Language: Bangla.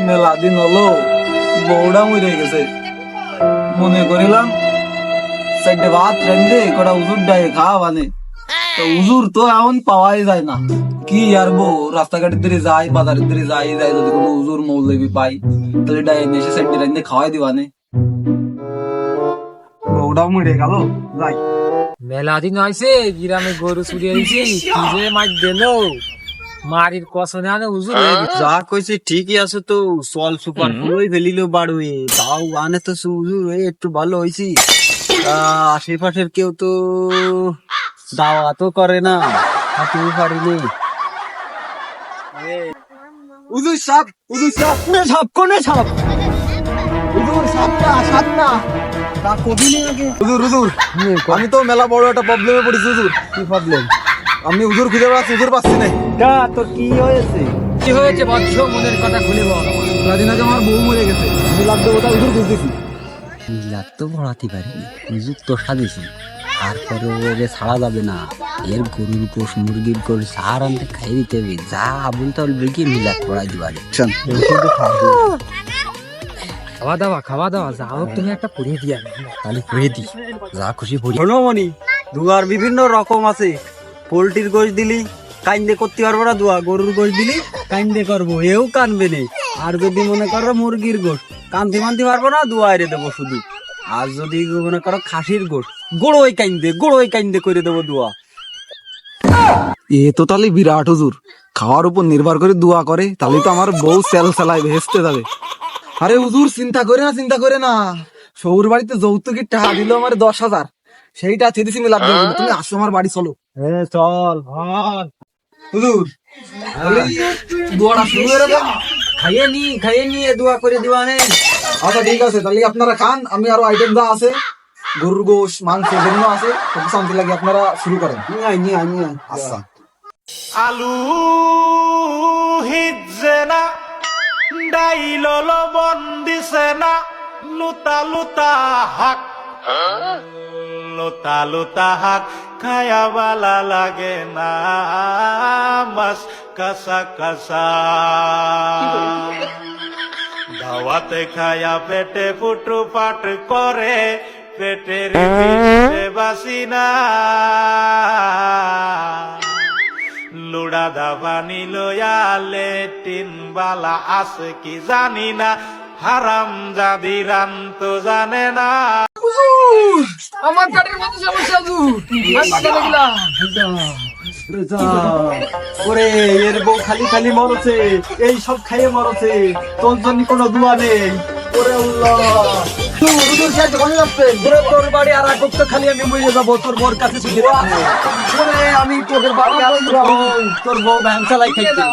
মেলা দিন হলো বউটা মরে গেছে, মনে করিলাম চারটে ভাত রেঁধে কটা উজুর ডায়ে খাওয়া মানে, তো উজুর তো এখন পাওয়াই যায় না। কি আর বউ রাস্তাঘাটের দিকে যাই, বাজারের দিকে যাই, যদি কোনো উজুর মৌলবি পাই তাহলে ডায়ে নিয়ে এসে চারটে রেঁধে খাওয়াই দিবানে। বউটাও মরে গেল, যাই। মেলা দিন হয়েছে গ্রামে গরু চুরি হয়েছে, কি যে মাছ দিল, মারির কসনে আনে হুজুর হয়ে গেছে। যা কইছে ঠিকই আছে, তো চল সুপার পুরোই ফেলিল বাড়ুয়ে, তাও আনে তো হুজুর হয়ে একটু ভালো হয়েছি। আশেপাশের কেউ তো দাওয়া তো করে না, হাঁটতেও পারিনি। উজুর সাপ, উজুর সাপ, কোনে সাপ, কোনে সাপ, উজুর সাপ না, সাপ না, তা কবি নেই আগে। হুজুর হুজুর, আমি তো মেলা বড় একটা প্রবলেমে পড়েছি হুজুর। কি প্রবলেম? আমি হুজুর খুঁজে বেড়াচ্ছি, হুজুর পাচ্ছি না। তোর কি হয়েছে? কি হয়েছে বৎস, মনের কথা খুলে বল আমার। কদিন আগে আমার বউ মরে গেছে, আমি লাভ দেবো তা হুজুর খুঁজতেছি। মিলাদ তো পড়াতে পারিনি, হুজুর তো সাজেছি, তারপরে ওরে ছাড়া যাবে না। এর গরুর গোশ, মুরগির গোশ সার আনতে খাই দিতে হবে, যা আবুল তাহলে বেগি মিলাদ পড়াই দিবারে। খাওয়া দাওয়া যা হোক, তুমি একটা পড়িয়ে দিয়া তাহলে পড়ে দি, যা খুশি পড়ি। শোনোমণি, দুয়ার বিভিন্ন রকম আছে। পোল্ট্রির গোশ দিলি কাইন্দে করতে পারবো না, দুয়া গরুর গোশ দিলি কাইন্দে করবো, এও কানবে নে। আর যদি মনে করো মুরগির গোশ, কানতে মানতে পারবো না, দুয়া এরে দেবো শুধু। আর যদি মনে করো খাসির গোশ, গোড়োই কাইন্দে করে দেবো দুয়া। এ তো তাহলে বিরাট হুজুর, খাওয়ার উপর নির্ভর করে দোয়া করে, তাহলে তো আমার বউ সেল সেলাই ভেস্তে যাবে। আরে হুজুর চিন্তা করে না, চিন্তা করে না, শহুর বাড়িতে যৌতুকের টাকা দিল আমার 10,000, সেইটা চেয়েছি মিলাদ দেবো। তুমি আসো আমার বাড়ি, চলো। হ্যাঁ চল। হুজুর দোয়াটা শুরু করে দেন। খাইয়ে নিয়ে দোয়া করে দিবানে। আচ্ছা ঠিক আছে, তাহলে আপনারা খান, আমি আরো আইটেম যা আছে গরুর গোশ, মাংস যেগুলো আছে সব শান্তি লাগে, আপনারা শুরু করেন। নিয়ে আয়। আচ্ছা। আলু হিজে না, ডাইল লবণ দিছে না, লুতা লুতা হাক, লুতা লুতা হাক খায়া বালা লাগে না, মাছ কাঁচা কাঁচা। দাওয়াতে খায়া পেটে ফুটু পাট করে, পেটের পিঠে বাসি না। লুড়া দাবা নিল লেটিন বালা আছে কি জানি না, হারাম জাদি রান তো জানে না। আমার কাঠের মতো সমস্যা ওরে এর বউ খালি খালি মরছে, এই সব খাইয়ে মরছে, তোর জন্য কোনো দুয়া নেই। ওরে আল্লাহ, তোর বাড়ি আর এক তো খালি আমি মরে যাবো, তোর বোর কাছে ছুটি আমি তোর বাড়ি তোর বউ ভ্যান চালাই খাইতে।